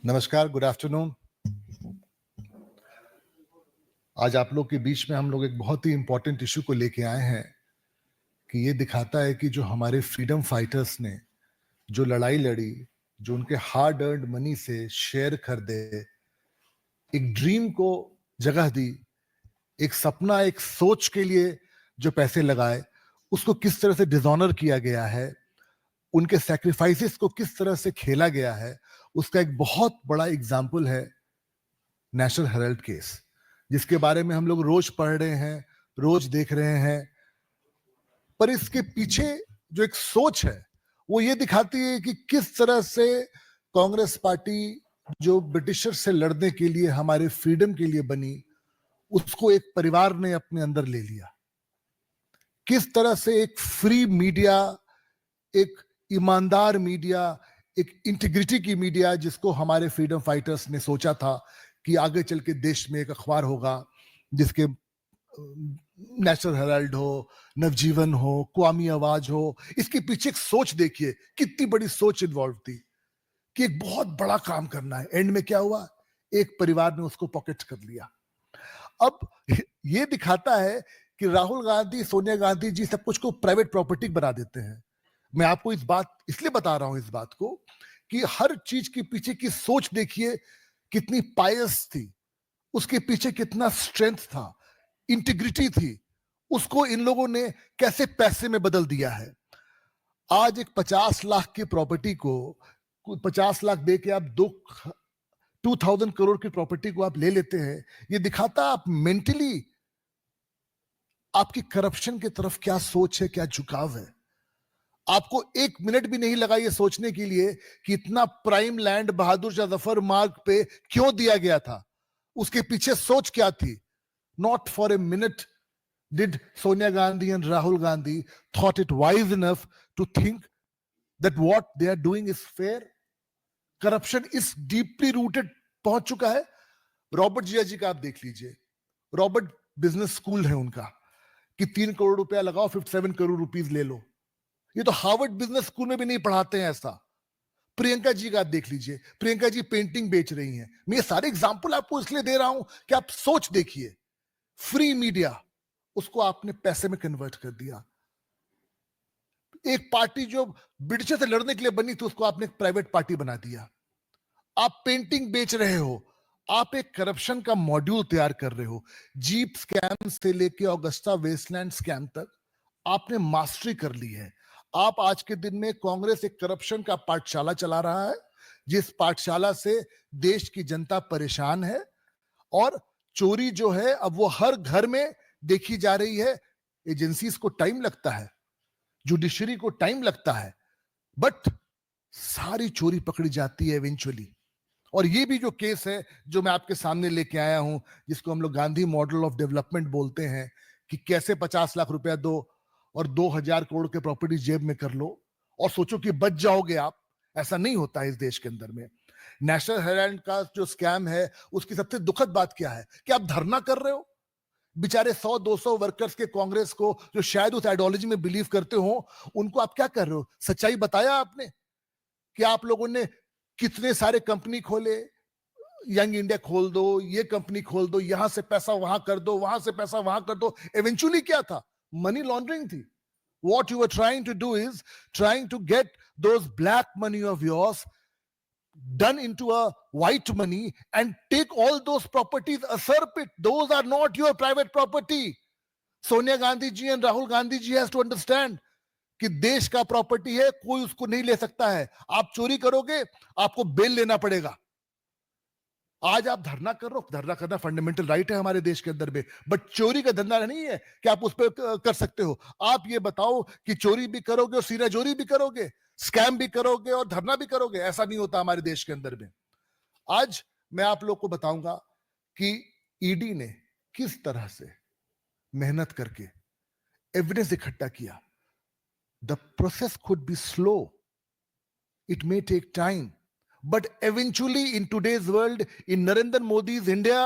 नमस्कार, good afternoon. आज आप लोग के बीच में हम लोग एक बहुत ही इंपॉर्टेंट इशू को लेके आए हैं कि ये दिखाता है कि जो हमारे फ्रीडम फाइटर्स ने जो लड़ाई लड़ी, जो उनके हार्ड अर्न्ड मनी से शेयर खरीदे, एक ड्रीम को जगह दी, एक सपना, एक सोच के लिए जो पैसे लगाए, उसको किस तरह से डिसऑनर किया गया है, उनके सैक्रिफाइसेस को किस तरह से खेला गया है, उसका एक बहुत बड़ा एग्जाम्पल है नेशनल हेराल्ड केस, जिसके बारे में हम लोग रोज पढ़ रहे हैं, रोज देख रहे हैं। पर इसके पीछे जो एक सोच है वो ये दिखाती है कि किस तरह से कांग्रेस पार्टी जो ब्रिटिशर से लड़ने के लिए, हमारे फ्रीडम के लिए बनी, उसको एक परिवार ने अपने अंदर ले लिया। किस तरह से एक फ्री मीडिया, एक ईमानदार मीडिया, एक इंटीग्रिटी की मीडिया, जिसको हमारे फ्रीडम फाइटर्स ने सोचा था कि आगे चल के देश में एक अखबार होगा जिसके नेशनल हेराल्ड हो, नवजीवन हो, क्वामी आवाज हो, इसके पीछे एक सोच देखिए, कितनी बड़ी सोच इन्वॉल्व थी कि एक बहुत बड़ा काम करना है। एंड में क्या हुआ? एक परिवार ने उसको पॉकेट कर लिया। अब ये दिखाता है कि राहुल गांधी, सोनिया गांधी जी सब कुछ को प्राइवेट प्रॉपर्टी बना देते हैं। मैं आपको इस बात इसलिए बता रहा हूं इस बात को कि हर चीज के पीछे की सोच देखिए कितनी पायस थी, उसके पीछे कितना स्ट्रेंथ था, इंटीग्रिटी थी, उसको इन लोगों ने कैसे पैसे में बदल दिया है। आज एक 50 लाख की प्रॉपर्टी को 50 लाख दे के आप 2000 करोड़ की प्रॉपर्टी को आप ले लेते हैं। ये दिखाता आप मेंटली आपकी करप्शन की तरफ क्या सोच है, क्या झुकाव है। आपको एक मिनट भी नहीं लगा ये सोचने के लिए कि इतना प्राइम लैंड बहादुर शाह जफर मार्ग पे क्यों दिया गया था, उसके पीछे सोच क्या थी। Not for a minute did Sonia Gandhi and Rahul Gandhi thought it wise enough to think that what they are doing is fair. Corruption is deeply rooted पहुंच चुका है। रॉबर्ट जिया जी का आप देख लीजिए, रॉबर्ट बिजनेस स्कूल है उनका कि 3 करोड़ रुपया लगाओ, 57 करोड़ रुपीस ले लो। ये तो हार्वर्ड बिजनेस स्कूल में भी नहीं पढ़ाते हैं ऐसा। प्रियंका जी का आप देख लीजिए, प्रियंका जी पेंटिंग बेच रही हैं। मैं ये सारे एग्जाम्पल आपको इसलिए दे रहा हूं कि आप सोच देखिए, फ्री मीडिया, उसको आपने पैसे में कन्वर्ट कर दिया। एक पार्टी जो ब्रिटिशर से लड़ने के लिए बनी थी, उसको आपने प्राइवेट पार्टी बना दिया। आप पेंटिंग बेच रहे हो, आप एक करप्शन का मॉड्यूल तैयार कर रहे हो। जीप स्कैम से लेके ऑगस्टा वेस्टलैंड स्कैम तक आपने मास्टरी कर ली है। आप आज के दिन में कांग्रेस एक करप्शन का पाठशाला चला रहा है, जिस पाठशाला से देश की जनता परेशान है। और चोरी जो है अब वो हर घर में देखी जा रही है। एजेंसीज को टाइम लगता है, जुडिशरी को टाइम लगता है, बट सारी चोरी पकड़ी जाती है इवेंचुअली। और ये भी जो केस है जो मैं आपके सामने लेके आया हूं, जिसको हम लोग गांधी मॉडल ऑफ डेवलपमेंट बोलते हैं, कि कैसे 50 लाख रुपया दो और 2000 करोड़ के प्रॉपर्टी जेब में कर लो और सोचो कि बच जाओगे आप। ऐसा नहीं होता है इस देश के अंदर में। नेशनल हेराल्ड का जो स्कैम है, उसकी सबसे दुखद बात क्या है कि आप धरना कर रहे हो। बेचारे 100-200 वर्कर्स के कांग्रेस को जो शायद उस आइडियोलॉजी में बिलीव करते हो, उनको आप क्या कर रहे हो? सच्चाई बताया आपने कि आप लोगों ने कितने सारे कंपनी खोले, यंग इंडिया खोल दो, ये कंपनी खोल दो, यहां से पैसा वहां कर दो, वहां से पैसा वहां कर दो। इवेंचुअली क्या था? मनी लॉन्ड्रिंग थी। What you were trying to do is trying to get those black money of yours done into a white money and take all those properties, usurp it. Those are not your private property. Sonia Gandhi ji and Rahul Gandhi ji has to understand कि देश का property है, कोई उसको नहीं ले सकता है। आप चोरी करोगे, आपको बेल लेना पड़ेगा। आज आप धरना कर रहे हो, धरना करना फंडामेंटल राइट है हमारे देश के अंदर में, बट चोरी का धंधा नहीं है कि आप उस पर कर सकते हो। आप ये बताओ कि चोरी भी करोगे और सीना चोरी भी करोगे, स्कैम भी करोगे और धरना भी करोगे? ऐसा नहीं होता हमारे देश के अंदर में। आज मैं आप लोग को बताऊंगा कि ईडी ने किस तरह से मेहनत करके एविडेंस इकट्ठा किया। The process could be slow, it may take time, but eventually in today's world, in Narendra Modi's India,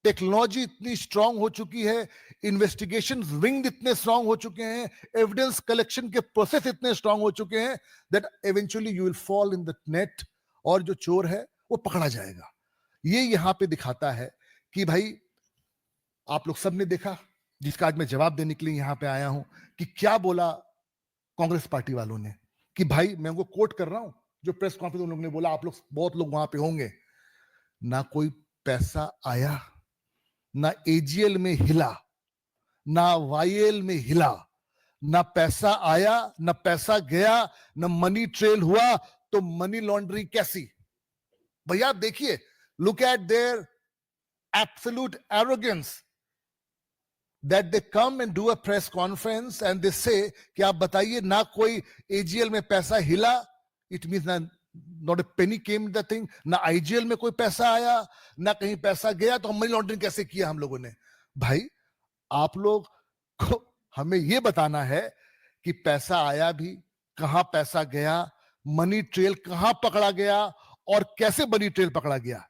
technology इतनी स्ट्रांग हो चुकी है, इन्वेस्टिगेशन विंग इतने स्ट्रांग हो चुके हैं, एविडेंस कलेक्शन के प्रोसेस इतने स्ट्रांग हो चुके हैं that eventually you will fall in the net. और जो चोर है वो पकड़ा जाएगा। ये यहां पे दिखाता है कि भाई आप लोग सबने देखा, जिसका आज मैं जवाब देने के लिए यहां पे आया हूं, कि क्या बोला कांग्रेस पार्टी वालों ने, कि भाई मैं उनको कोट कर रहा हूं जो प्रेस कॉन्फ्रेंस उन लोगों ने बोला, आप लोग बहुत लोग वहां पे होंगे, ना कोई पैसा आया, ना एजीएल में हिला, ना वाईएल में हिला, ना पैसा आया, ना पैसा गया, ना मनी ट्रेल हुआ, तो मनी लॉन्ड्रिंग कैसी? भैया आप देखिए, look at there absolute arrogance that they come and do a press conference and they say कि आप बताइए ना कोई एजीएल में पैसा हिला, it means ना not a penny came in the thing, ना आईजीएल में कोई पैसा आया, ना कहीं पैसा गया, तो हम मनी लॉन्ड्रिंग कैसे किया हम लोगों ने? भाई आप लोग को हमें ये बताना है कि पैसा आया भी, कहां पैसा गया, मनी ट्रेल कहां पकड़ा गया और कैसे मनी ट्रेल पकड़ा गया।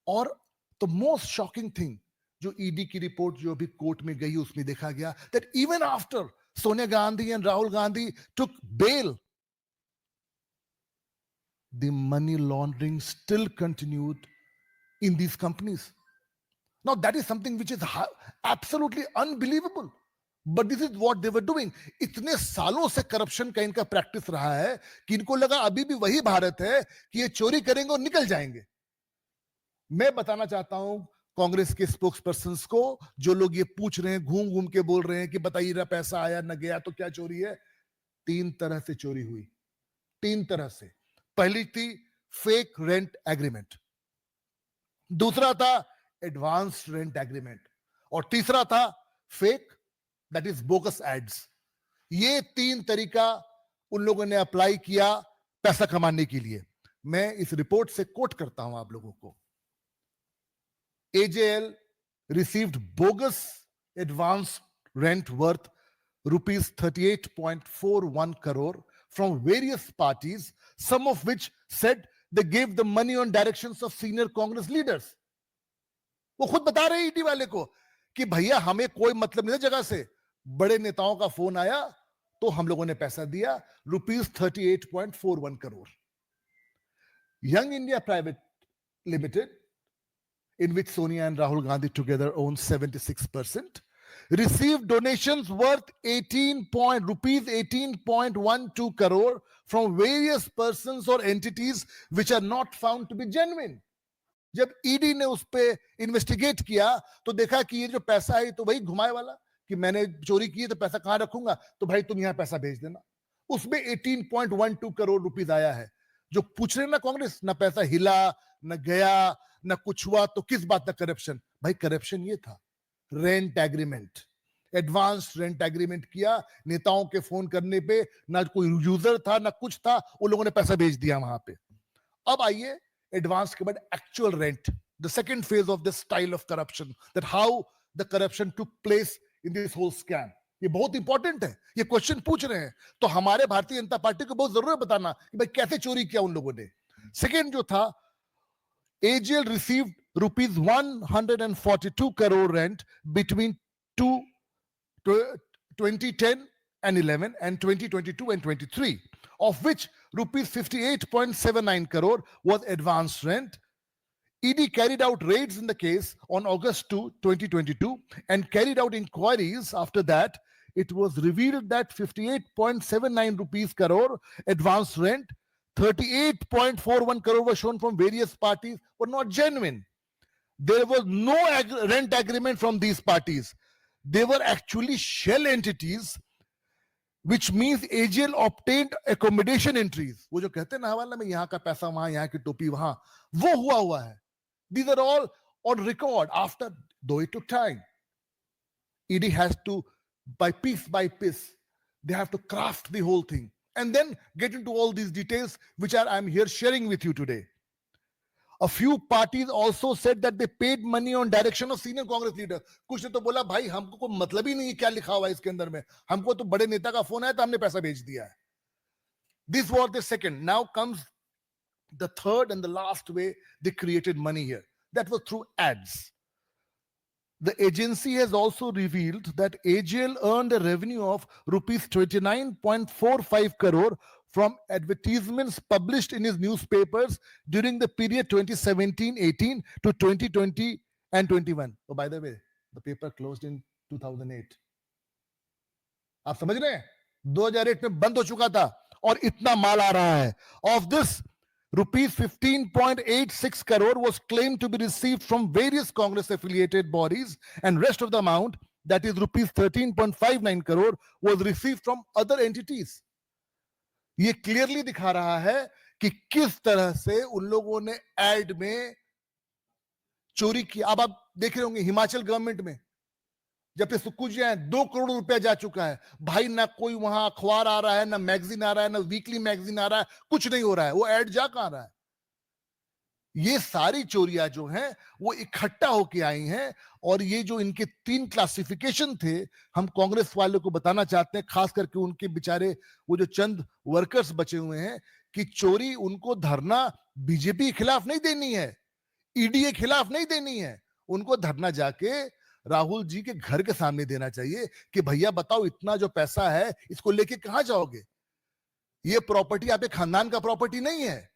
और द मोस्ट शॉकिंग थिंग जो ईडी की रिपोर्ट जो अभी कोर्ट में गई उसमें देखा गया that even after Sonia Gandhi and Rahul Gandhi took bail, the money laundering still continued in these companies. Now that is something which is absolutely unbelievable, but this is what they were doing. इतने सालों से करप्शन का इनका प्रैक्टिस रहा है कि इनको लगा अभी भी वही भारत है कि ये चोरी करेंगे और निकल जाएंगे। मैं बताना चाहता हूं कांग्रेस के स्पोक्स पर्सन को, जो लोग ये पूछ रहे हैं, घूम घूम के बोल रहे हैं कि बताइए ना पैसा आया ना गया तो क्या चोरी है। 3 तरह से चोरी हुई, 3 तरह से। पहली थी फेक रेंट एग्रीमेंट, दूसरा था एडवांस रेंट एग्रीमेंट, और तीसरा था fake, that is bogus ads. ये 3 तरीका उन लोगों ने अप्लाई किया पैसा कमाने के लिए। मैं इस रिपोर्ट से कोट करता हूं आप लोगों को। AJL received bogus advance rent worth rupees 38.41 crore from various parties, some of which said they gave the money on directions of senior Congress leaders. वो खुद बता रहे ईडी वाले को कि भैया हमें कोई मतलब नहीं था जगह से, बड़े नेताओं का फोन आया तो हम लोगों ने पैसा दिया, rupees 38.41 crore. Young India private limited, in which Sonia and Rahul Gandhi together own 76%, received donations worth rupees 18.12 crore from various persons or entities which are not found to be genuine. जब ED ने उस पे investigate किया तो देखा कि ये जो पैसा है तो वही घुमाए वाला, कि मैंने चोरी की तो पैसा कहां रखूंगा, तो भाई तुम यहां पैसा भेज देना। उसमें 18.12 करोड़ रुपीस आया है। जो पूछ रहे ना कांग्रेस, ना पैसा हिला ना गया ना कुछ हुआ, तो किस बात का करप्शन? भाई करप्शन ये था, rent agreement, advance rent agreement किया, नेताओं के फोन करने पे ना कोई यूजर था ना कुछ था, उन लोगों ने पैसा भेज दिया वहां पे। अब आइए एडवांस के बाद actual rent, the second phase of this style of corruption, that how the corruption took place in this whole scam. ये बहुत इंपॉर्टेंट है, ये क्वेश्चन पूछ रहे हैं तो हमारे भारतीय जनता पार्टी को बहुत जरूरी है बताना कि भाई कैसे चोरी किया उन लोगों ने। सेकेंड जो था, AGL received rupees 142 crore rent between 2010 and 11 and 2022 and 23, of which rupees 58.79 crore was advance rent. ED carried out raids in the case on August 2, 2022 and carried out inquiries. After that, it was revealed that 58.79 rupees crore advance rent, 38.41 crore was shown from various parties were not genuine. There was no rent agreement from these parties. They were actually shell entities, which means AGL obtained accommodation entries. वो जो कहते हैं ना हवाला में यहाँ का पैसा वहां, यहाँ की टोपी वहां, वो हुआ है। These are all on record after, though it took time. ED has to, by piece, they have to craft the whole thing and then get into all these details which I'm here sharing with you today. A few parties also said that they paid money on direction of senior Congress leader. कुछ ने तो बोला भाई हमको कोई मतलब ही नहीं है क्या लिखा हुआ है इसके अंदर में, हमको तो बड़े नेता का फोन आया तो हमने पैसा भेज दिया है। This was the second. Now comes the third and the last way they created money here. That was through ads. The agency has also revealed that AGL earned a revenue of rupees 29.45 crore from advertisements published in his newspapers during the period 2017-18 to 2020 and 21. Oh, by the way, the paper closed in 2008. आप समझ रहे हैं 2008 में बंद हो चुका था और इतना माल आ रहा है. Of this, rupees 15.86 crore was claimed to be received from various Congress affiliated bodies, and rest of the amount, that is rupees 13.59 crore, was received from other entities. ये क्लियरली दिखा रहा है कि किस तरह से उन लोगों ने एड में चोरी की. अब आप देख रहे होंगे हिमाचल गवर्नमेंट में जब से सुक्कू जी आए 2 करोड़ रुपया जा चुका है भाई. ना कोई वहां अखबार आ रहा है, ना मैगजीन आ रहा है, ना वीकली मैगजीन आ रहा है, कुछ नहीं हो रहा है. वो एड जा कहां रहा है. ये सारी चोरियां जो हैं वो इकट्ठा होके आई हैं. और ये जो इनके 3 क्लासिफिकेशन थे, हम कांग्रेस वालों को बताना चाहते हैं, खास करके उनके बेचारे वो जो चंद वर्कर्स बचे हुए हैं, कि चोरी उनको धरना बीजेपी के खिलाफ नहीं देनी है, ईडी के खिलाफ नहीं देनी है. उनको धरना जाके राहुल जी के घर के सामने देना चाहिए कि भैया बताओ इतना जो पैसा है इसको लेके कहां जाओगे. ये प्रॉपर्टी आपके खानदान का प्रॉपर्टी नहीं है.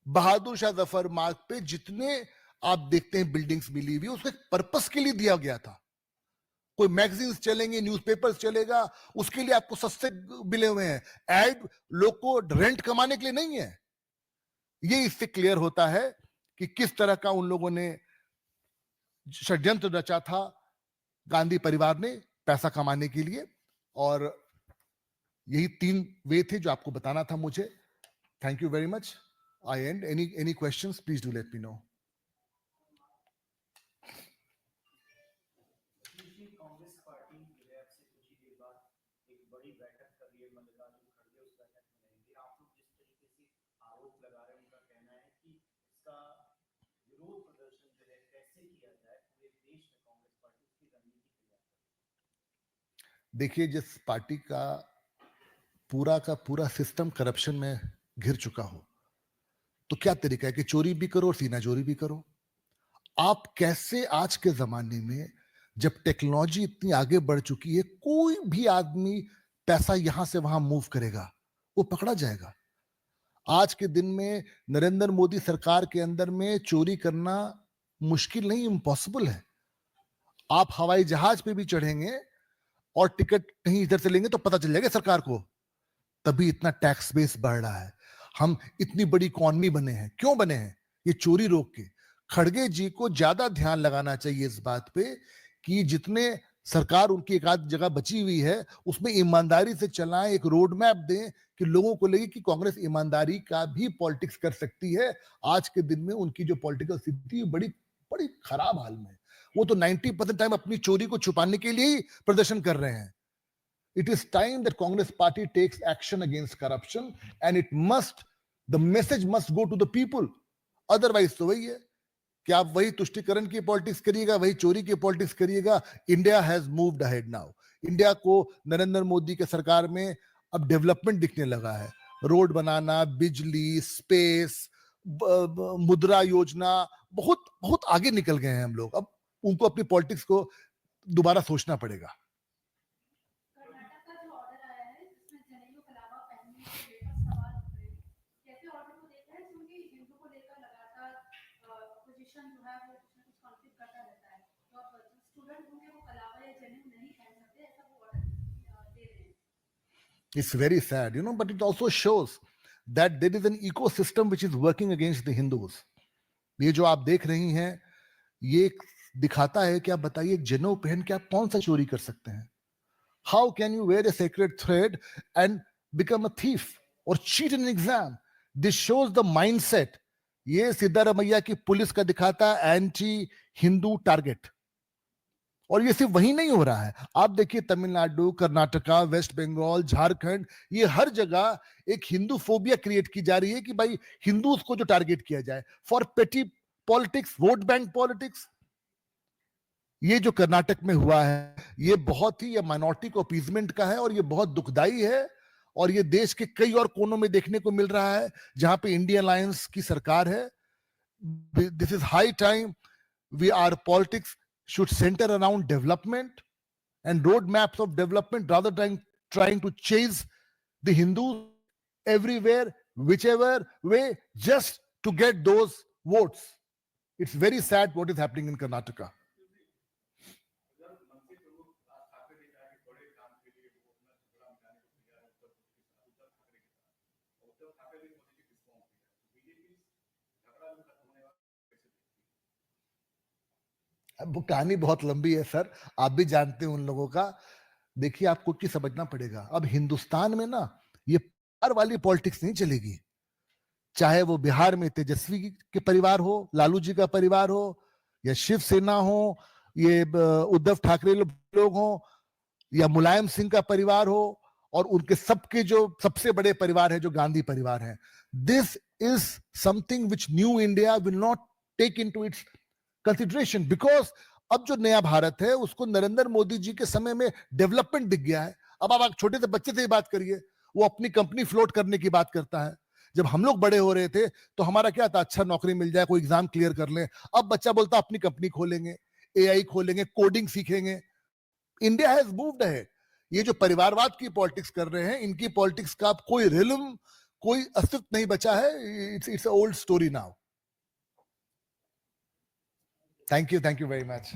बहादुर शाह जफर मार्ग पे जितने आप देखते हैं बिल्डिंग्स मिली हुई, उसको एक पर्पस के लिए दिया गया था. कोई मैगजीन्स चलेंगे, न्यूज़पेपर्स चलेगा, उसके लिए आपको सस्ते मिले हुए हैं. एड लोग को रेंट कमाने के लिए नहीं है. ये इससे क्लियर होता है कि किस तरह का उन लोगों ने षड्यंत्र रचा था गांधी परिवार ने पैसा कमाने के लिए. और यही 3 वे थे जो आपको बताना था मुझे. Thank you very much. I end. Any questions? Please do let me know. Congress party विधायक से कुछ ही देर बाद एक बड़ी बैठक कर रही है. मल्लिकार्जुन खड़गे उस बैठक में रहेंगे. आप लोग जिस तरीके से आरोप लगा रहे हैं, उनका कहना है कि इसका विरोध प्रदर्शन जो है कैसे किया जाए पूरे देश में. कांग्रेस पार्टी उसकी रणनीति तैयार कर रही है. देखिए, जिस पार्टी का पूरा सिस्टम करप्शन में घिर चुका हो, तो क्या तरीका है कि चोरी भी करो और सीना चोरी भी करो. आप कैसे आज के जमाने में जब टेक्नोलॉजी इतनी आगे बढ़ चुकी है, कोई भी आदमी पैसा यहां से वहां मूव करेगा, वो पकड़ा जाएगा. आज के दिन में नरेंद्र मोदी सरकार के अंदर में चोरी करना मुश्किल नहीं, इम्पॉसिबल है. आप हवाई जहाज पे भी चढ़ेंगे और टिकट कहीं इधर से लेंगे तो पता चल जाएगा सरकार को. तभी इतना टैक्स बेस बढ़ रहा है. हम इतनी बड़ी इकॉनमी बने हैं. क्यों बने हैं? ये चोरी रोक के. खड़गे जी को ज्यादा ध्यान लगाना चाहिए इस बात पे कि जितने सरकार उनकी एक आध जगह बची हुई है उसमें ईमानदारी से चलाएं, एक रोड मैप दें कि लोगों को लगे कि कांग्रेस ईमानदारी का भी पॉलिटिक्स कर सकती है. आज के दिन में उनकी जो पॉलिटिकल स्थिति बड़ी बड़ी खराब हाल में. वो तो 90% टाइम अपनी चोरी को छुपाने के लिए ही प्रदर्शन कर रहे हैं. It is time that Congress party takes action against corruption, and the message must go to the people. Otherwise तो वही है कि आप वही तुष्टिकरण की पॉलिटिक्स करिएगा, वही चोरी की पॉलिटिक्स करिएगा. India has moved ahead now. India को नरेंद्र मोदी के सरकार में अब डेवलपमेंट दिखने लगा है. रोड बनाना, बिजली, स्पेस, मुद्रा योजना, बहुत बहुत आगे निकल गए हैं हम लोग. अब उनको अपनी पॉलिटिक्स को दोबारा सोचना पड़ेगा. It's very sad, but it also shows that there is an ecosystem which is working against the Hindus. ये जो आप देख रही हैं, ये दिखाता है कि आप बताइए जनेऊ पहन के आप कौन सा चोरी कर सकते हैं. How can you wear a sacred thread and become a thief or cheat in an exam? This shows the mindset. ये सिद्धारमैया की पुलिस का दिखाता है एंटी हिंदू टारगेट. और ये सिर्फ वही नहीं हो रहा है. आप देखिए तमिलनाडु, कर्नाटका, वेस्ट बंगाल, झारखंड, ये हर जगह एक हिंदू फोबिया क्रिएट की जा रही है कि भाई हिंदूज को जो टारगेट किया जाए फॉर पेटी पॉलिटिक्स, वोट बैंक पॉलिटिक्स. ये जो कर्नाटक में हुआ है ये बहुत ही माइनॉरिटी को अपीजमेंट का है और ये बहुत दुखदाई है. और ये देश के कई और कोनों में देखने को मिल रहा है जहां पे इंडियन अलायंस की सरकार है. This is high time we are politics should center around development and road maps of development rather than trying to chase the Hindus everywhere, whichever way, just to get those votes. It's very sad what is happening in Karnataka. अब वो कहानी बहुत लंबी है sir, आप भी जानते हैं उन लोगों का। देखिए, आपको की समझना पड़ेगा, अब हिंदुस्तान में ना ये पार वाली पॉलिटिक्स नहीं चलेगी। चाहे वो बिहार में तेजस्वी के परिवार हो, लालू जी का परिवार हो, या शिवसेना हो, ये उद्धव ठाकरे लोग हो, या मुलायम सिंह का परिवार हो, और उनके सबके जो सबसे बड़े परिवार है जो गांधी परिवार है। This is something which new India will not take into its consideration, because अब जो नया भारत है उसको नरेंद्र मोदी जी के समय में डेवलपमेंट दिख गया है। अब आप छोटे से बच्चे से ही बात करिए, वो अपनी कंपनी फ्लोट करने की बात करता है। जब हम लोग बड़े हो रहे थे तो हमारा क्या था, अच्छा नौकरी मिल जाए, कोई एग्जाम क्लियर कर ले। अब बच्चा बोलता अपनी कंपनी खोलेंगे, एआई खोलेंगे, कोडिंग सीखेंगे। इंडिया हैज मूव्ड है। ये जो परिवारवाद की पॉलिटिक्स कर रहे हैं, इनकी पॉलिटिक्स का कोई रिलम, कोई अस्तित्व नहीं बचा है। It's old story now. Thank you very much.